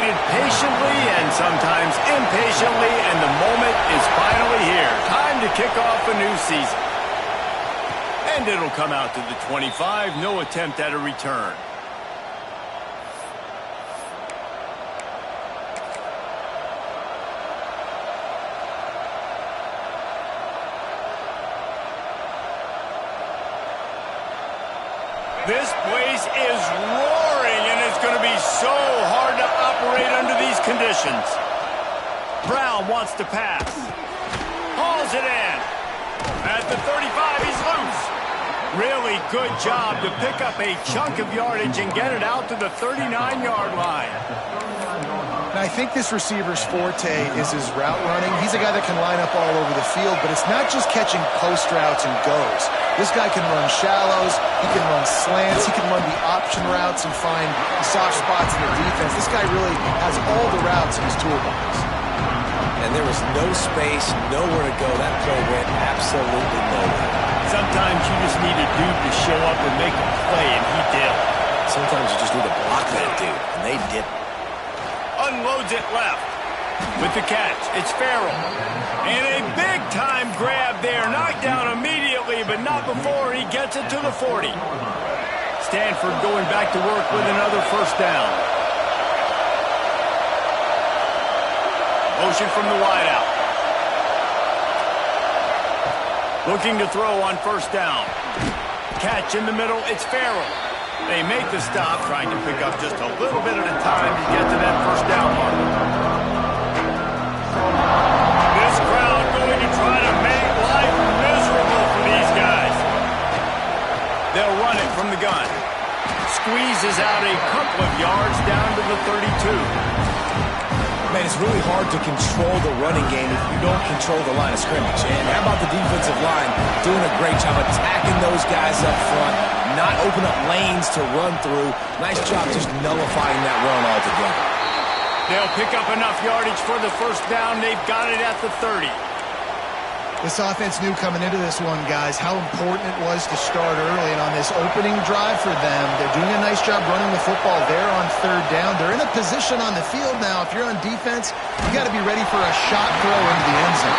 waited patiently and sometimes impatiently, and the moment is finally here. Time to kick off a new season. And it'll come out to the 25. No attempt at a return. This place is roaring, and it's going to be so hard to operate under these conditions. Brown wants to pass. Hauls it in. At the 35, he's loose. Really good job to pick up a chunk of yardage and get it out to the 39-yard line. And I think this receiver's forte is his route running. He's a guy that can line up all over the field, but it's not just catching post routes and goes. This guy can run shallows, he can run slants, he can run the option routes and find soft spots in the defense. This guy really has all the routes in his toolbox. And there was no space, nowhere to go. That play went absolutely nowhere. Sometimes you just need a dude to show up and make a play, and he did. Sometimes you just need to block that dude, and they didn't. Unloads it left. With the catch, it's Farrell. And a big-time grab there. Knocked down immediately, but not before he gets it to the 40. Stanford going back to work with another first down. Motion from the wideout. Looking to throw on first down. Catch in the middle, it's Farrell. They make the stop, trying to pick up just a little bit at a time to get to that first down mark. This crowd going to try to make life miserable for these guys. They'll run it from the gun. Squeezes out a couple of yards down to the 32. Man, it's really hard to control the running game if you don't control the line of scrimmage. And how about the defensive line doing a great job attacking those guys up front, not open up lanes to run through. Nice job just nullifying that run altogether. They'll pick up enough yardage for the first down. They've got it at the 30. This offense knew coming into this one, guys, how important it was to start early. And on this opening drive for them, they're doing a nice job running the football there on third down. They're in a position on the field now. If you're on defense, you got to be ready for a shot throw into the end zone.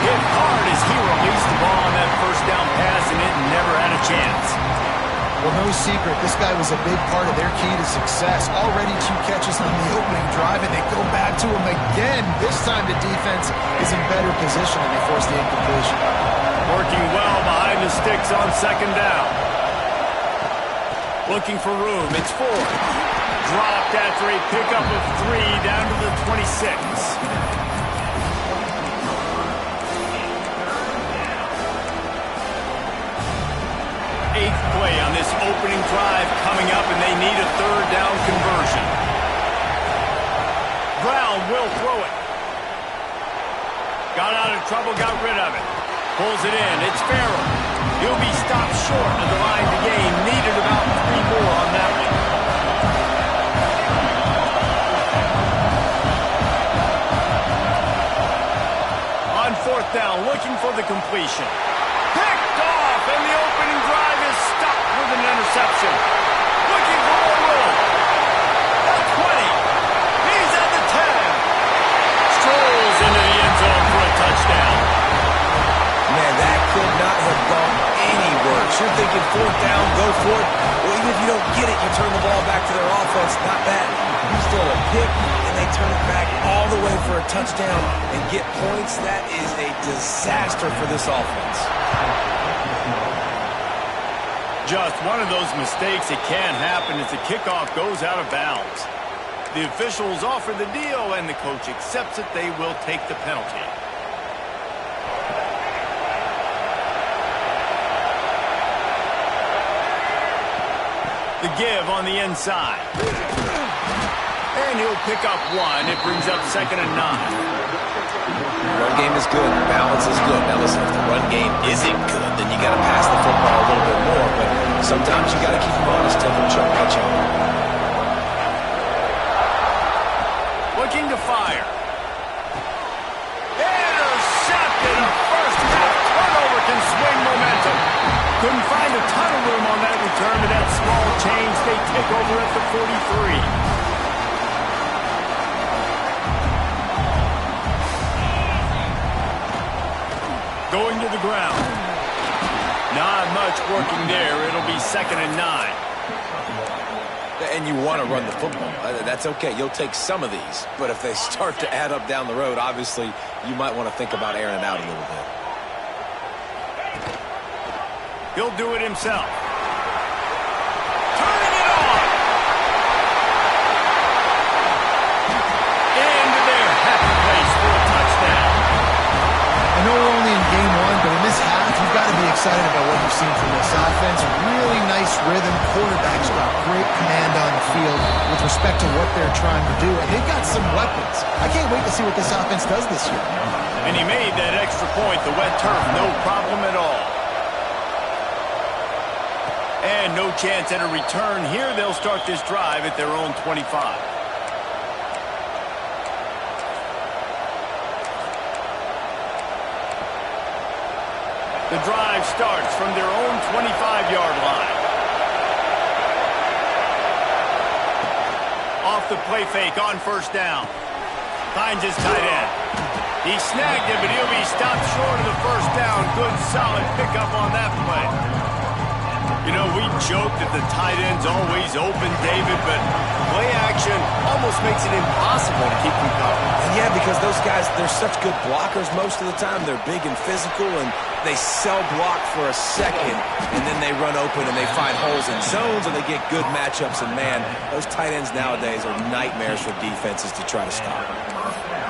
Hit hard as he released the ball on that first down pass, and it never had a chance. Well, no secret, this guy was a big part of their key to success. Already 2 catches on the opening drive, and they go back to him again. This time the defense is in better position, and they force the incompletion. Working well behind the sticks on second down. Looking for room, it's Ford. Dropped after a pickup of 3 down to the 26. Eighth play on this opening drive coming up, and they need a third down conversion. Brown will throw it. Got out of trouble, got rid of it. Pulls it in, it's Farrell. He'll be stopped short of the line to gain. Needed about 3 more on that one. On fourth down, looking for the completion. Picked off, and the opening drive is stopped with an interception. Looking for more room. At 20. He's at the 10. Strolls into the end zone for a touchdown. Man, that could not have gone any worse. You're thinking fourth down, go for it. Well, even if you don't get it, you turn the ball back to their offense. Not bad. Still a pick, and they turn it back all the way for a touchdown and get points. That is a disaster for this offense. Just one of those mistakes that can happen as the kickoff goes out of bounds. The officials offer the deal, and the coach accepts it. They will take the penalty. The give on the inside. And he'll pick up 1. It brings up 2nd and 9. The run game is good. Balance is good. Now listen, if the run game isn't good, then you got to pass the football a little bit more. But sometimes you got to keep them honest, tell them choke by choke. Looking to fire. Intercepted. A first half turnover can swing momentum. Couldn't find a ton of room on that return to that small change. They take over at the 43. going to the ground. Not much working there. It'll be 2nd and 9. And you want to run the football. That's okay. You'll take some of these. But if they start to add up down the road, obviously, you might want to think about airing it out a little bit. He'll do it himself. Turning it on. Into their happy place for a touchdown. I know we're only in game 1, but in this half, you've got to be excited about what you've seen from this offense. Really nice rhythm. Quarterback's got great command on the field with respect to what they're trying to do. And they've got some weapons. I can't wait to see what this offense does this year. And he made that extra point. The wet turf, no problem at all. And no chance at a return here. They'll start this drive at their own 25. The drive starts from their own 25-yard line. Off the play fake on 1st down. Finds his tight end. He snagged it, but he'll be stopped short of the 1st down. Good, solid pickup on that play. You know, we joke that the tight end's always open, David, but play action almost makes it impossible to keep them covered. Yeah, because those guys, they're such good blockers most of the time. They're big and physical, and they sell block for a second, and then they run open and they find holes in zones, and they get good matchups. And, man, those tight ends nowadays are nightmares for defenses to try to stop.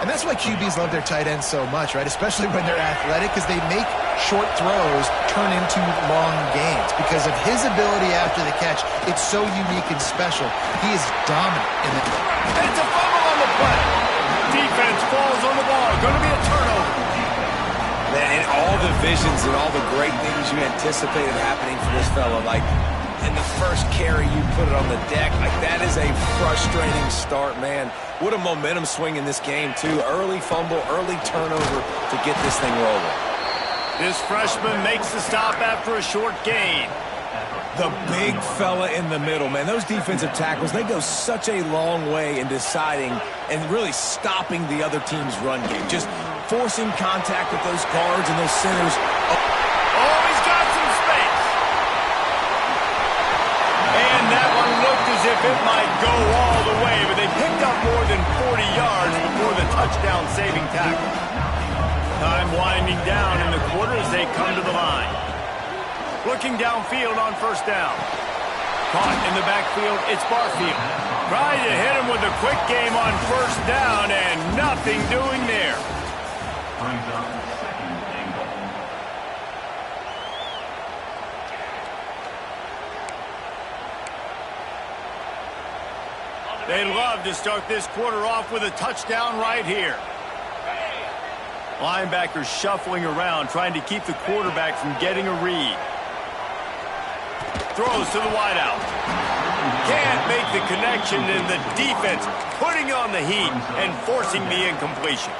And that's why QBs love their tight ends so much, right? Especially when they're athletic, because they make short throws turn into long gains. Because of his ability after the catch, it's so unique and special. He is dominant in it. And it's a fumble on the play. Defense falls on the ball. Going to be a turnover. Man, and all the visions and all the great things you anticipated happening for this fella, like in the first carry you put it on the deck, like that is a frustrating start, man. What a momentum swing in this game, too. Early fumble, early turnover to get this thing rolling. This freshman makes the stop after a short gain. The big fella in the middle, man. Those defensive tackles, they go such a long way in deciding and really stopping the other team's run game. Just forcing contact with those guards and those centers. Oh, he's got some space. And that one looked as if it might go all the way, but they picked up more than 40 yards before the touchdown-saving tackle. Time winding down in the quarter as they come to the line. Looking downfield on 1st down. Caught in the backfield, it's Barfield. Trying to hit him with a quick game on 1st down, and nothing doing there. They love to start this quarter off with a touchdown right here. Linebackers shuffling around, trying to keep the quarterback from getting a read. Throws to the wideout. Can't make the connection, and the defense putting on the heat and forcing the incompletion.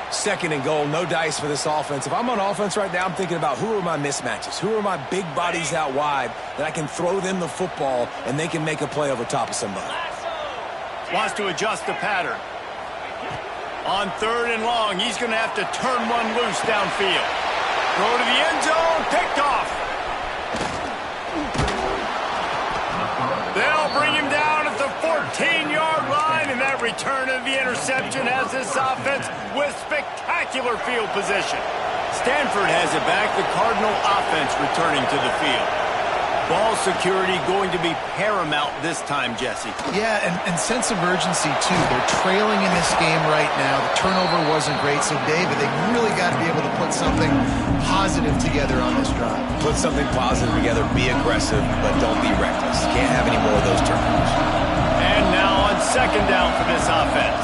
2nd and goal, no dice for this offense. If I'm on offense right now, I'm thinking about who are my mismatches? Who are my big bodies out wide that I can throw them the football and they can make a play over top of somebody? Wants to adjust the pattern. On 3rd and long, he's going to have to turn one loose downfield. Throw to the end zone, picked off. They'll bring him down at the 14-yard line, and that return of the interception has this offense with spectacular field position. Stanford has it back, the Cardinal offense returning to the field. Ball security going to be paramount this time, Jesse. Yeah, and sense of urgency, too. They're trailing in this game right now. The turnover wasn't great, so, David, they really got to be able to put something positive together on this drive. Put something positive together, be aggressive, but don't be reckless. Can't have any more of those turnovers. And now on 2nd down for this offense.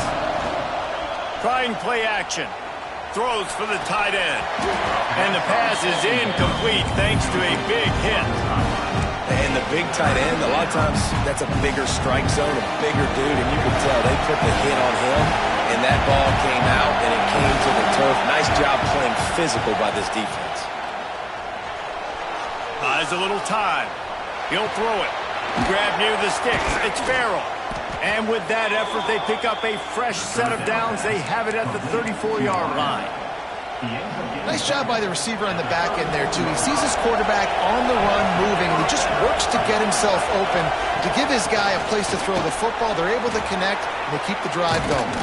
Trying play action. Throws for the tight end. And the pass is incomplete thanks to a big hit. And the big tight end, a lot of times that's a bigger strike zone, a bigger dude, and you can tell they put the hit on him, and that ball came out, and it came to the turf. Nice job playing physical by this defense. Buys a little time. He'll throw it. Grab near the sticks. It's Farrell. And with that effort, they pick up a fresh set of downs. They have it at the 34-yard line. Nice job by the receiver on the back end there, too. He sees his quarterback on the run moving, and he just works to get himself open to give his guy a place to throw the football. They're able to connect, and they keep the drive going.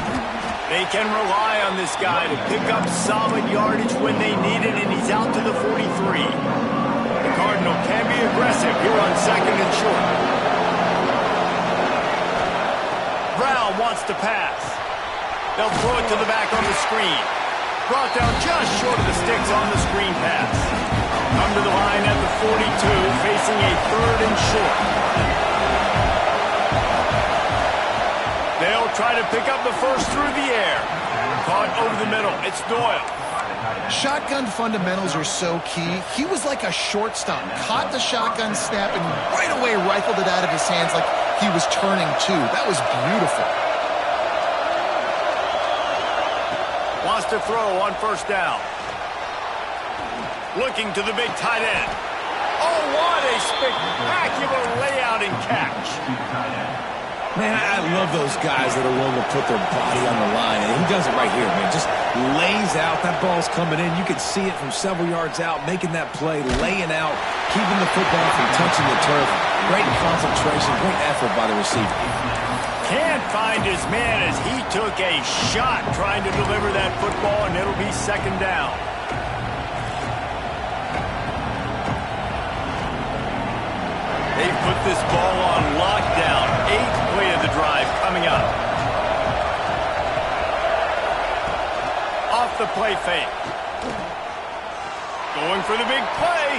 They can rely on this guy to pick up solid yardage when they need it, and he's out to the 43. The Cardinal can be aggressive here on 2nd and short. Brown wants to pass. They'll throw it to the back on the screen. Brought down just short of the sticks on the screen pass. Come to the line at the 42, facing a 3rd and short. They'll try to pick up the first through the air. Caught over the middle. It's Doyle. Shotgun fundamentals are so key. He was like a shortstop. Caught the shotgun snap and right away rifled it out of his hands like he was turning two. That was beautiful. Wants to throw on 1st down. Looking to the big tight end. Oh, what a spectacular layout and catch. Man, I love those guys that are willing to put their body on the line, and he does it right here, man. Just lays out. That ball's coming in. You can see it from several yards out, making that play, laying out, keeping the football from touching the turf. Great concentration, great effort by the receiver. Can't find his man as he took a shot trying to deliver that football, and it'll be 2nd down. They've put this ball on lockdown. 8th play of the drive coming up. Off the play fake. Going for the big play.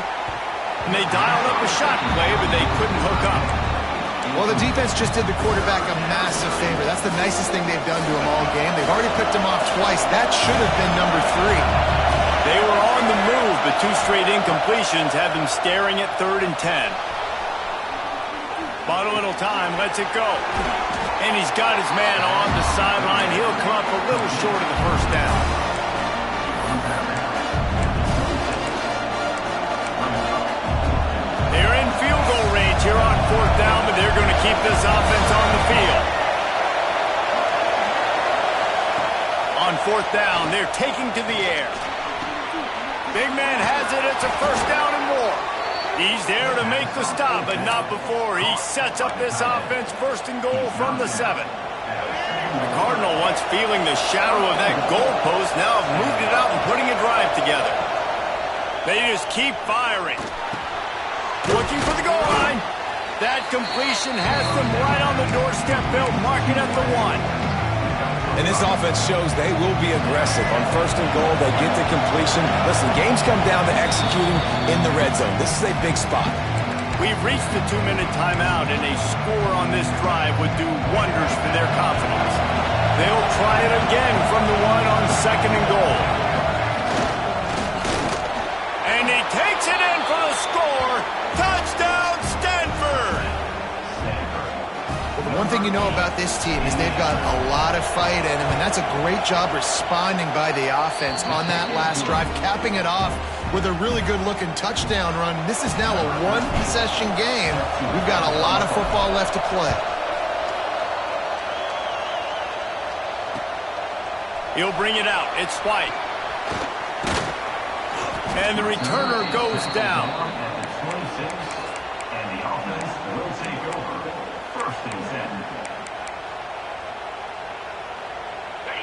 And they dialed up a shot play, but they couldn't hook up. Well, the defense just did the quarterback a massive favor. That's the nicest thing they've done to him all game. They've already picked him off twice. That should have been number 3. They were on the move, but 2 straight incompletions have them staring at 3rd and 10. Bought a little time, lets it go. And he's got his man on the sideline. He'll come up a little short of the 1st down. They're in field goal range here on 4th down, but they're going to keep this offense on the field. On 4th down, they're taking to the air. Big man has it. It's a 1st down and more. He's there to make the stop, but not before he sets up this offense 1st and goal from the 7. The Cardinal, once feeling the shadow of that goalpost, now have moved it out and putting a drive together. They just keep firing. Looking for the goal line. That completion has them right on the doorstep. They'll mark it at the 1. And this offense shows they will be aggressive. On 1st and goal, they get the completion. Listen, games come down to executing in the red zone. This is a big spot. We've reached the 2-minute timeout, and a score on this drive would do wonders for their confidence. They'll try it again from the 1 on 2nd and goal. And he takes it in for the score. Touchdown, Stanford! One thing you know about this team is they've got a lot of fight in them, and that's a great job responding by the offense on that last drive, capping it off with a really good-looking touchdown run. This is now a 1-possession game. We've got a lot of football left to play. He'll bring it out. It's White. And the returner goes down. And the offense will take over. 1st and 10.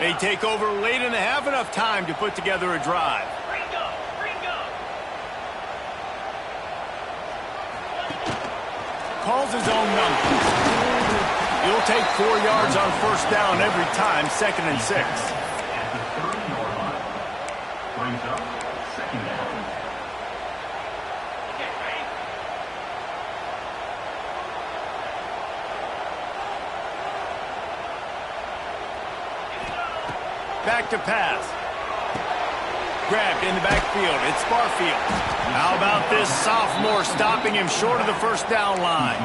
They take over late in the half, enough time to put together a drive. Calls his own number. He'll take 4 yards on 1st down every time, 2nd and 6. At the 30-yard line. Brings up 2nd down. Back to pass. Grabbed in the backfield. It's Barfield. How about this sophomore stopping him short of the 1st down line?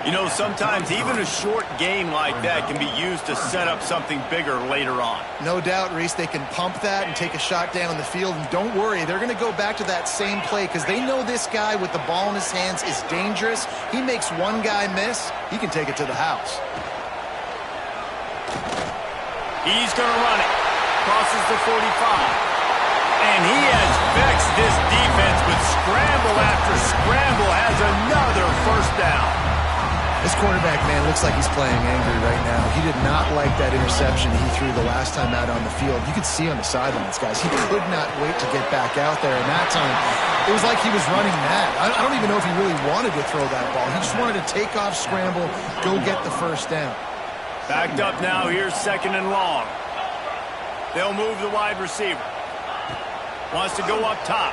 You know, sometimes even a short gain like that can be used to set up something bigger later on. No doubt, Reese, they can pump that and take a shot down the field. And don't worry, they're going to go back to that same play because they know this guy with the ball in his hands is dangerous. He makes one guy miss, he can take it to the house. He's going to run it. Crosses the 45. And he has vexed this defense with scramble after scramble, has another first down. This quarterback, man, looks like he's playing angry right now. He did not like that interception he threw the last time out on the field. You could see on the sidelines, guys. He could not wait to get back out there. And that time, it was like he was running mad. I don't even know if he really wanted to throw that ball. He just wanted to take off, scramble, go get the first down. Backed up now. Here's 2nd and long. They'll move the wide receiver. Wants to go up top.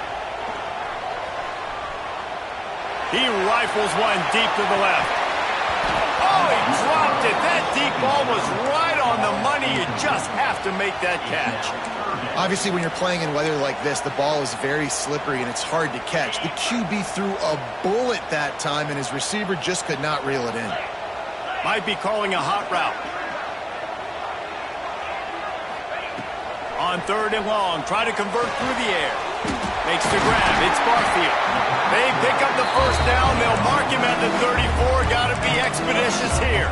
He rifles one deep to the left. Oh, he dropped it. That deep ball was right on the money. You just have to make that catch. Obviously, when you're playing in weather like this, the ball is very slippery and it's hard to catch. The QB threw a bullet that time, and his receiver just could not reel it in. Might be calling a hot route. On 3rd and long, try to convert through the air. Makes the grab. It's Barfield. They pick up the first down. They'll mark him at the 34. Got to be expeditious here.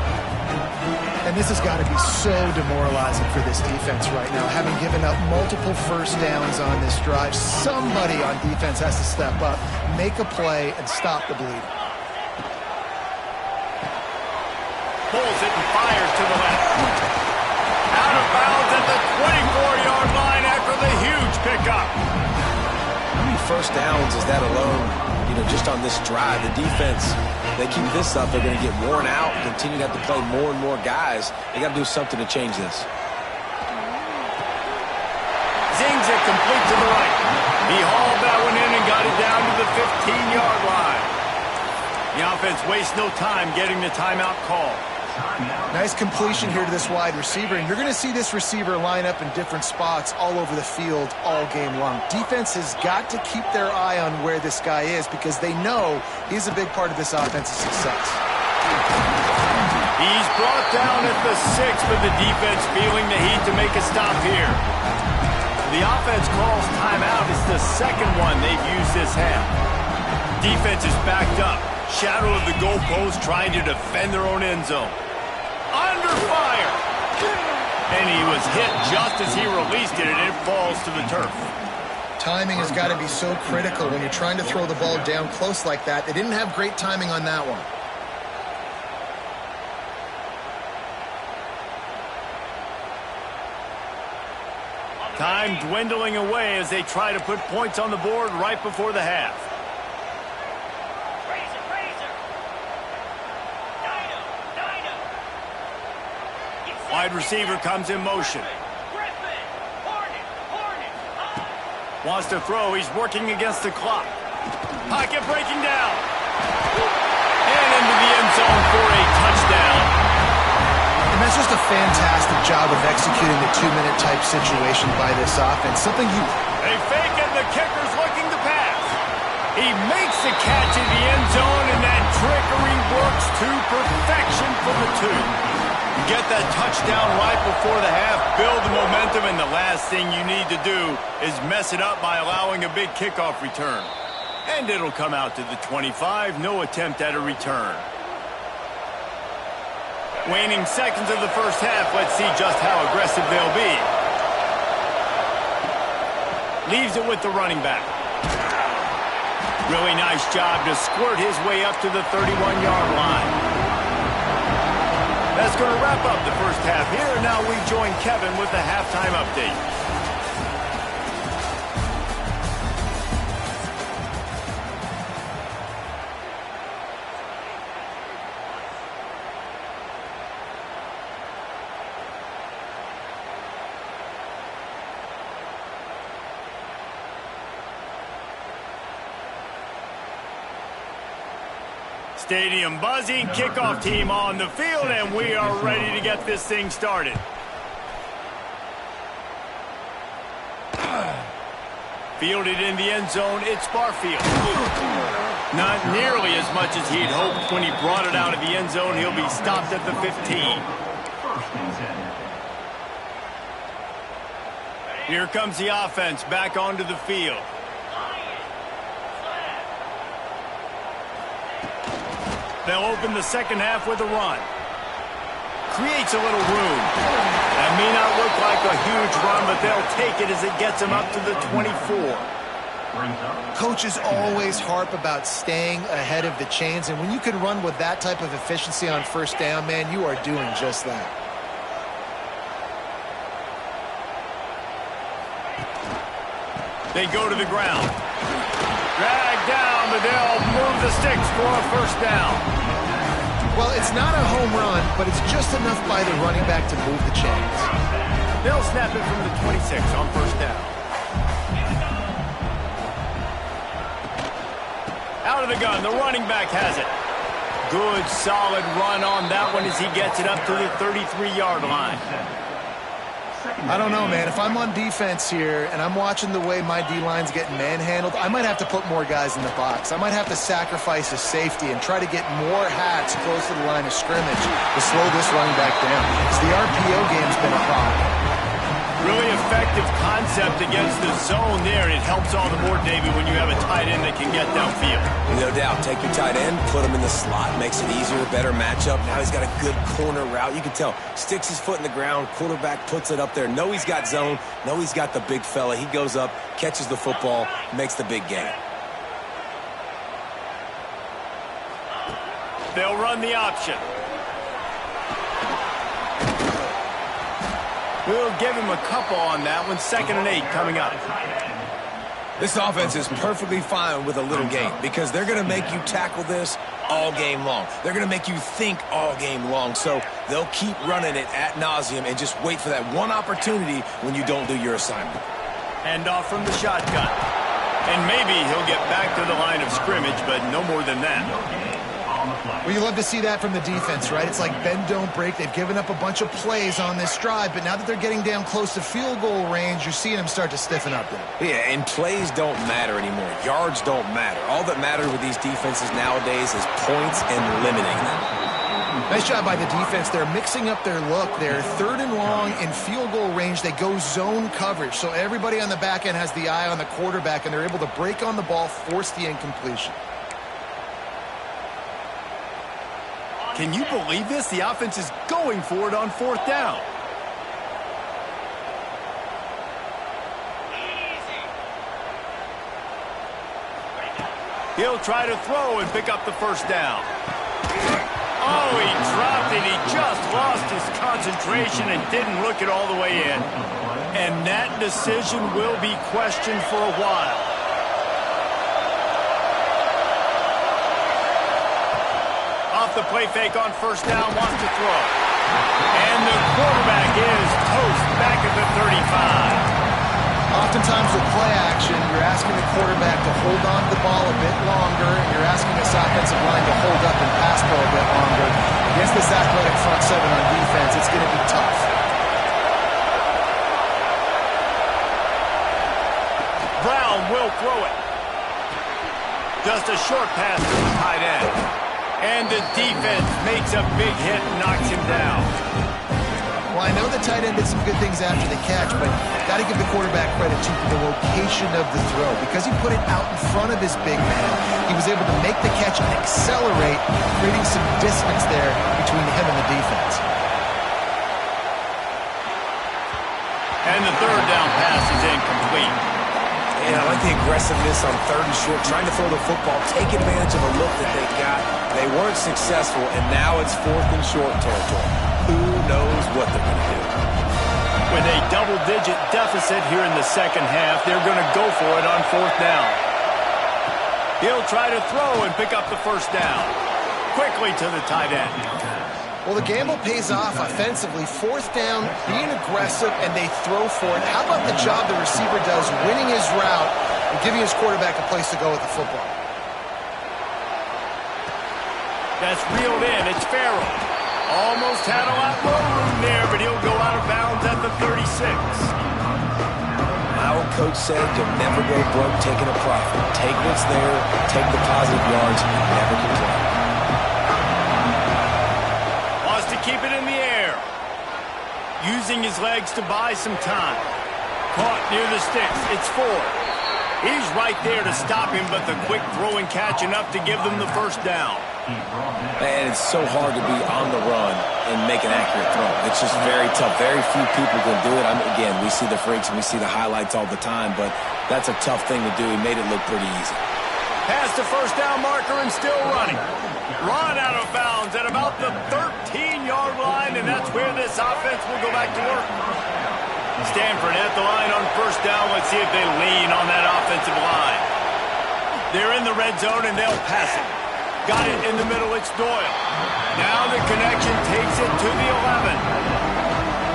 And this has got to be so demoralizing for this defense right now. Having given up multiple first downs on this drive, somebody on defense has to step up, make a play, and stop the bleeding. Pulls it and fires to the left. Out of bounds at the 24-yard line after the huge pickup. How many first downs is that alone? You know, just on this drive, the defense, they keep this up, they're going to get worn out, continue to have to play more and more guys. They got to do something to change this. Zings it complete to the right. He hauled that one in and got it down to the 15-yard line. The offense wastes no time getting the timeout call. Nice completion here to this wide receiver, and you're going to see this receiver line up in different spots all over the field all game long. Defense has got to keep their eye on where this guy is because they know he's a big part of this offense's success. He's brought down at the 6, but the defense feeling the heat to make a stop here. The offense calls timeout. It's the second one they've used this half. Defense is backed up. Shadow of the goalpost trying to defend their own end zone. Under fire. And he was hit just as he released it, and it falls to the turf. Timing has got to be so critical when you're trying to throw the ball down close like that. They didn't have great timing on that one. Time dwindling away as they try to put points on the board right before the half. Wide receiver comes in motion. Wants to throw. He's working against the clock. Pocket breaking down. And into the end zone for a touchdown. And that's just a fantastic job of executing the 2-minute type situation by this offense. Something you... They fake it. The kicker's looking to pass. He makes the catch in the end zone, and that trickery works to perfection for the 2. Get that touchdown right before the half, build the momentum, and the last thing you need to do is mess it up by allowing a big kickoff return. And it'll come out to the 25, no attempt at a return. Waning seconds of the first half, let's see just how aggressive they'll be. Leaves it with the running back. Really nice job to squirt his way up to the 31-yard line. That's going to wrap up the first half here. Now we join Kevin with the halftime update. Stadium buzzing, kickoff team on the field, and we are ready to get this thing started. Fielded in the end zone, it's Barfield. Not nearly as much as he'd hoped when he brought it out of the end zone. He'll be stopped at the 15. Here comes the offense back onto the field. They'll open the second half with a run. Creates a little room. That may not look like a huge run, but they'll take it as it gets them up to the 24. Coaches always harp about staying ahead of the chains, and when you can run with that type of efficiency on first down, man, you are doing just that. They go to the ground. Drag down, but they'll move the sticks for a first down. Well, it's not a home run, but it's just enough by the running back to move the chains. They'll snap it from the 26 on first down. Out of the gun, the running back has it. Good, solid run on that one as he gets it up to the 33-yard line. I don't know, man. If I'm on defense here and I'm watching the way my D-line's getting manhandled, I might have to put more guys in the box. I might have to sacrifice a safety and try to get more hats close to the line of scrimmage to slow this running back down. Because the RPO game's been a problem. Really effective concept against the zone there. It helps all the more, David, when you have a tight end that can get downfield. No doubt. Take your tight end, put him in the slot. Makes it easier, better matchup. Now he's got a good corner route. You can tell. Sticks his foot in the ground. Quarterback puts it up there. Know he's got zone. Know he's got the big fella. He goes up, catches the football, makes the big game. They'll run the option. We'll give him a couple on that one. 2nd and 8 coming up. This offense is perfectly fine with a little game because they're going to make you tackle this all game long. They're going to make you think all game long. So they'll keep running it ad nauseum and just wait for that one opportunity when you don't do your assignment. Hand off from the shotgun. And maybe he'll get back to the line of scrimmage, but no more than that. Well, you love to see that from the defense, right? It's like bend, don't break. They've given up a bunch of plays on this drive, but now that they're getting down close to field goal range, you're seeing them start to stiffen up there. Yeah, and plays don't matter anymore. Yards don't matter. All that matters with these defenses nowadays is points and limiting them. Nice job by the defense. They're mixing up their look. They're 3rd and long in field goal range. They go zone coverage, so everybody on the back end has the eye on the quarterback, and they're able to break on the ball, force the incompletion. Can you believe this? The offense is going for it on 4th down. He'll try to throw and pick up the first down. Oh, he dropped it. He just lost his concentration and didn't look it all the way in. And that decision will be questioned for a while. Off the play fake on first down, wants to throw. And the quarterback is toast back at the 35. Oftentimes with play action, you're asking the quarterback to hold on to the ball a bit longer, and you're asking this offensive line to hold up and pass pro a bit longer. Against this athletic front seven on defense, it's going to be tough. Brown will throw it. Just a short pass to the tight end. And the defense makes a big hit and knocks him down. Well, I know the tight end did some good things after the catch, but got to give the quarterback credit to the location of the throw. Because he put it out in front of his big man, he was able to make the catch and accelerate, creating some distance there between him and the defense. And the 3rd down pass is incomplete. And I like the aggressiveness on 3rd and short, trying to throw the football, take advantage of a look that they got. They weren't successful, and now it's 4th and short territory. Who knows what they're going to do? With a double-digit deficit here in the 2nd half, they're going to go for it on 4th down. He'll try to throw and pick up the first down. Quickly to the tight end. Well, the gamble pays off offensively. 4th down, being aggressive, and they throw for it. How about the job the receiver does winning his route and giving his quarterback a place to go with the football? That's reeled in. It's Farrell. Almost had a lot more room there, but he'll go out of bounds at the 36. Our coach said you'll never go broke taking a profit. Take what's there, take the positive yards, and never complain. Wants to keep it in the air. Using his legs to buy some time. Caught near the sticks. It's Ford. He's right there to stop him, but the quick throw and catch enough to give them the first down. And it's so hard to be on the run and make an accurate throw. It's just very tough. Very few people can do it. Again, we see the freaks and we see the highlights all the time, but that's a tough thing to do. He made it look pretty easy. Past the first down marker and still running. Run out of bounds at about the 13-yard line, and that's where this offense will go back to work. Stanford at the line on first down. Let's see if they lean on that offensive line. They're in the red zone, and they'll pass it. Got it in the middle. It's Doyle. Now the connection takes it to the 11.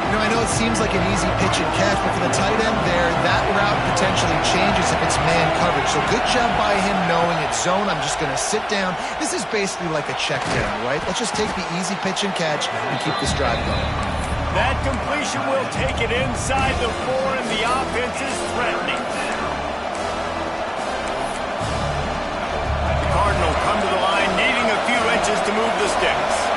You know, I know it seems like an easy pitch and catch, but for the tight end there, that route potentially changes if it's man coverage. So good job by him knowing it's zone. I'm just going to sit down. This is basically like a check down, right? Let's just take the easy pitch and catch and keep this drive going. That completion will take it inside the 4, and the offense is threatening. The Cardinals come to the line, needing a few inches to move the sticks.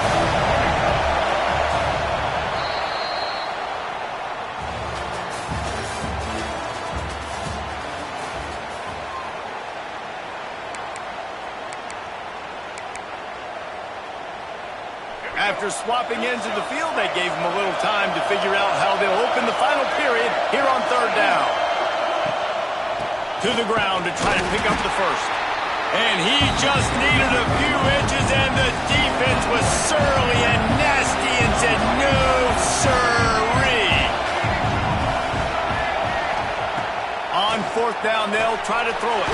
After swapping ends of the field, they gave him a little time to figure out how they'll open the final period here on third down. To the ground to try to pick up the first. And he just needed a few inches, and the defense was surly and nasty and said, no, sirree. On fourth down, they'll try to throw it.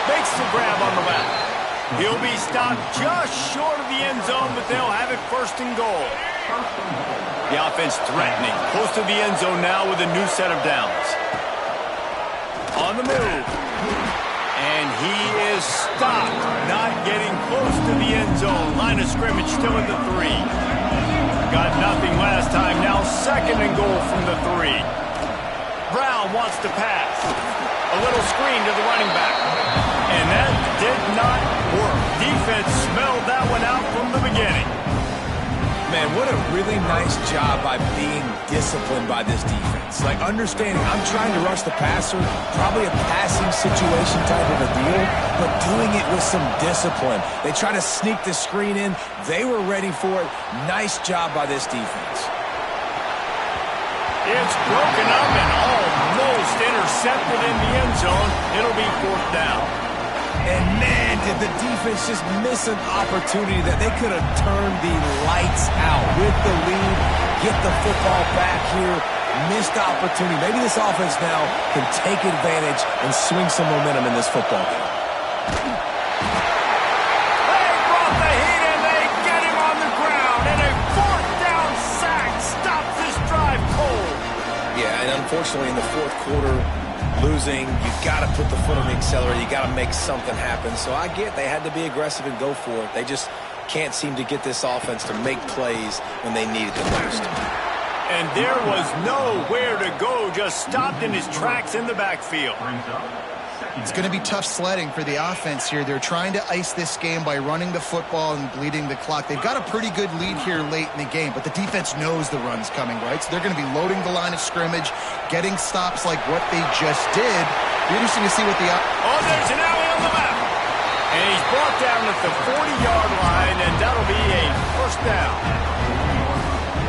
Makes the grab on the left. He'll be stopped just short of the end zone, but they'll have it first and goal. The offense threatening, close to the end zone now with a new set of downs. On the move. And he is stopped, not getting close to the end zone. Line of scrimmage still at the 3. Got nothing last time, now second and goal from the 3. Brown wants to pass. A little screen to the running back. And that did not work. Defense smelled that one out from the beginning. Man, what a really nice job by being disciplined by this defense. Like, understanding I'm trying to rush the passer, probably a passing situation type of a deal, but doing it with some discipline. They try to sneak the screen in. They were ready for it. Nice job by this defense. It's broken up and almost intercepted in the end zone. It'll be fourth down. And man, did the defense just miss an opportunity that they could have turned the lights out with the lead, get the football back here, missed opportunity. Maybe this offense now can take advantage and swing some momentum in this football game. They brought the heat and they get him on the ground, and a fourth down sack stops this drive cold. Yeah, and unfortunately in the fourth quarter, losing, you've got to put the foot on the accelerator. You got to make something happen. So I get they had to be aggressive and go for it. They just can't seem to get this offense to make plays when they need it the most. And there was nowhere to go, just stopped in his tracks in the backfield. It's going to be tough sledding for the offense here. They're trying to ice this game by running the football and bleeding the clock. They've got a pretty good lead here late in the game, but the defense knows the run's coming, right? So they're going to be loading the line of scrimmage, getting stops like what they just did. Be interesting to see what the... Oh, there's an alley on the map. And he's brought down at the 40-yard line, and that'll be a first down.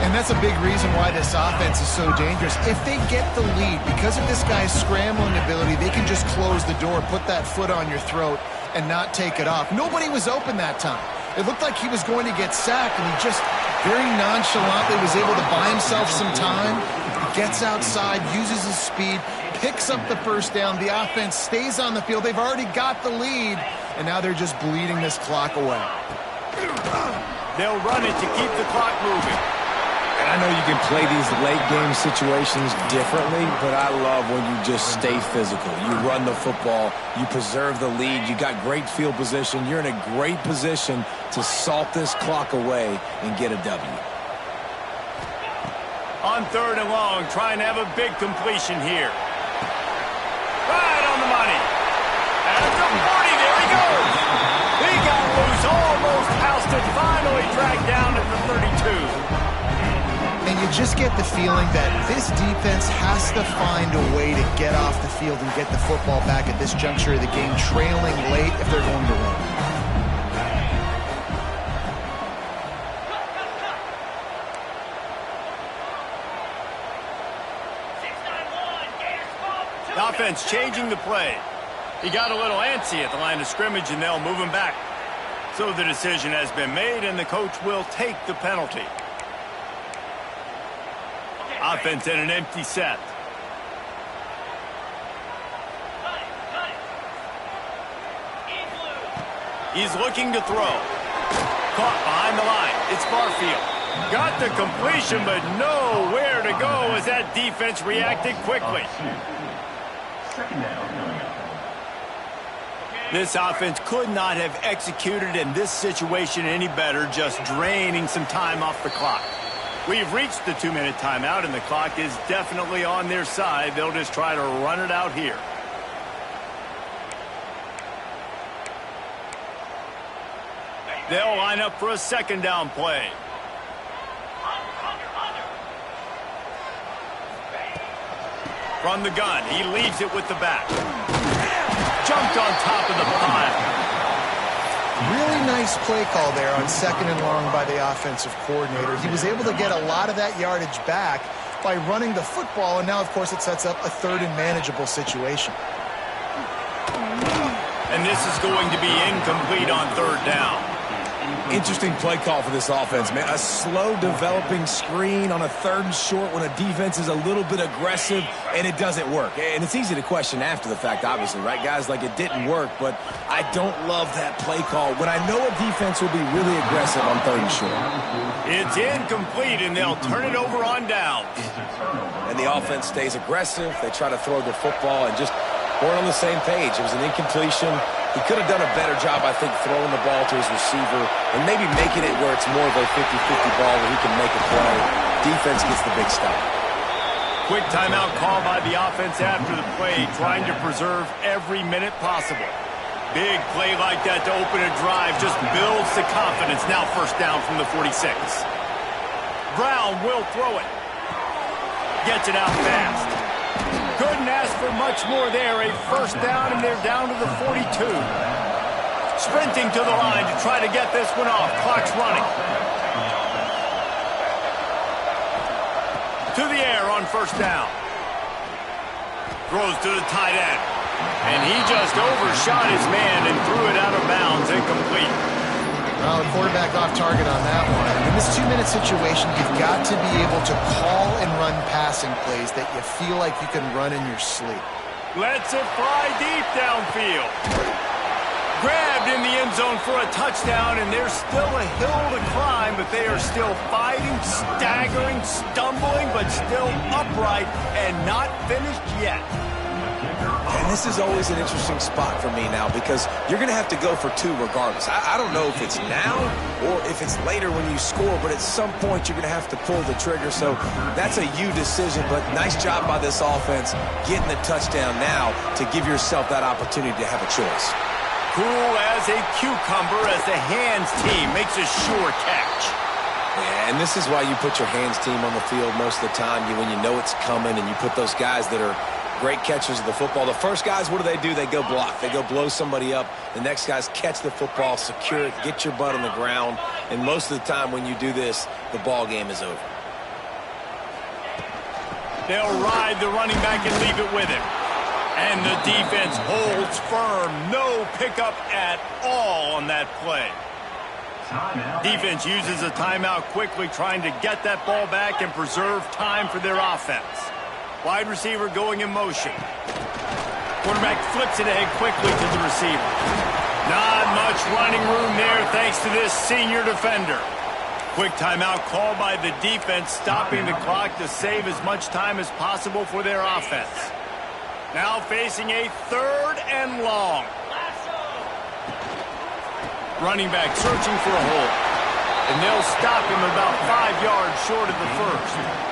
And that's a big reason why this offense is so dangerous. If they get the lead, because of this guy's scrambling ability, they can just close the door, put that foot on your throat, and not take it off. Nobody was open that time. It looked like he was going to get sacked, and he just very nonchalantly was able to buy himself some time. He gets outside, uses his speed, picks up the first down. The offense stays on the field. They've already got the lead, and now they're just bleeding this clock away. They'll run it to keep the clock moving. And I know you can play these late-game situations differently, but I love when you just stay physical. You run the football, you preserve the lead, you got great field position, you're in a great position to salt this clock away and get a W. On third and long, trying to have a big completion here. Right on the money. At the 40, there he goes. He got loose, almost ousted, finally dragged down at the 32. And you just get the feeling that this defense has to find a way to get off the field and get the football back at this juncture of the game, trailing late if they're going to win. offense changing the play. He got a little antsy at the line of scrimmage, and they'll move him back. So the decision has been made, and the coach will take the penalty. Offense in an empty set. He's looking to throw. Caught behind the line. It's Barfield. Got the completion, but nowhere to go as that defense reacted quickly. Second down coming up. This offense could not have executed in this situation any better, just draining some time off the clock. We've reached the 2-minute timeout, and the clock is definitely on their side. They'll just try to run it out here. They'll line up for a second down play. From the gun, he leaves it with the back. Jumped on top of the pile. Really nice play call there on 2nd and long by the offensive coordinator. He was able to get a lot of that yardage back by running the football, and now, of course, it sets up a 3rd and manageable situation. And this is going to be incomplete on 3rd down. Interesting play call for this offense, man. A slow developing screen on a 3rd and short when a defense is a little bit aggressive and it doesn't work. And it's easy to question after the fact, obviously, right, guys? Like, it didn't work, but I don't love that play call when I know a defense will be really aggressive on 3rd and short. It's incomplete, and they'll turn it over on downs. And the offense stays aggressive. They try to throw the football and just weren't on the same page. It was an incompletion. He could have done a better job, I think, throwing the ball to his receiver and maybe making it where it's more of a 50-50 ball where he can make a play. Defense gets the big stop. Quick timeout call by the offense after the play, trying to preserve every minute possible. Big play like that to open a drive just builds the confidence. Now 1st down from the 46. Brown will throw it. Gets it out fast. Couldn't ask for much more there. A 1st down, and they're down to the 42. Sprinting to the line to try to get this one off. Clock's running. To the air on 1st down. Throws to the tight end. And he just overshot his man and threw it out of bounds. Incomplete. Well, the quarterback off target on that one. In this 2-minute situation, you've got to be able to call and run passing plays that you feel like you can run in your sleep. Lets it fly deep downfield. Grabbed in the end zone for a touchdown, and there's still a hill to climb, but they are still fighting, staggering, stumbling, but still upright and not finished yet. And this is always an interesting spot for me now because you're going to have to go for 2 regardless. I don't know if it's now or if it's later when you score, but at some point you're going to have to pull the trigger. So that's a you decision, but nice job by this offense getting the touchdown now to give yourself that opportunity to have a choice. Cool as a cucumber as the hands team makes a sure catch. Yeah, and this is why you put your hands team on the field most of the time when you know it's coming, and you put those guys that are great catchers of the football. The first guys, what do? They go block. They go blow somebody up. The next guys catch the football, secure it, get your butt on the ground. And most of the time when you do this, the ball game is over. They'll ride the running back and leave it with him. And the defense holds firm. No pickup at all on that play. Defense uses a timeout quickly, trying to get that ball back and preserve time for their offense. Wide receiver going in motion. Quarterback flips it ahead quickly to the receiver. Not much running room there thanks to this senior defender. Quick timeout call by the defense, stopping the clock to save as much time as possible for their offense. Now facing a 3rd and long. Running back searching for a hole. And they'll stop him about 5 yards short of the 1st.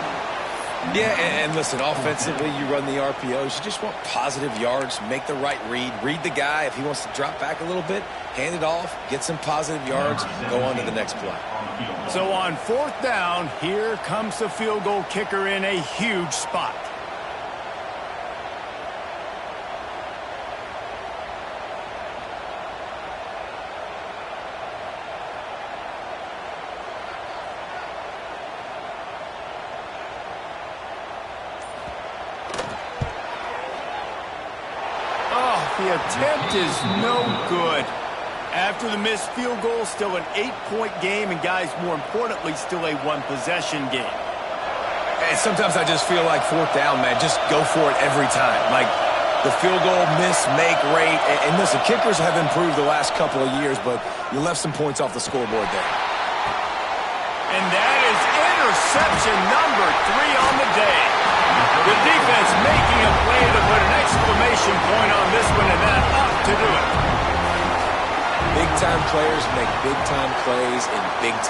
Yeah, and listen, offensively, you run the RPOs. You just want positive yards, make the right read. Read the guy. If he wants to drop back a little bit, hand it off, get some positive yards, go on to the next play. So on 4th down, here comes the field goal kicker in a huge spot. the attempt is no good. After the missed field goal, still an 8-point game, and guys, more importantly, still a one-possession game. And sometimes I just feel like fourth down, man, just go for it every time. Like the field goal miss-make rate. And listen, kickers have improved the last couple of years, but you left some points off the scoreboard there. And that is interception number 3 on the day. The defense making a play to put an exclamation point on this one, and that ought to do it. Big-time players make big-time plays in big-time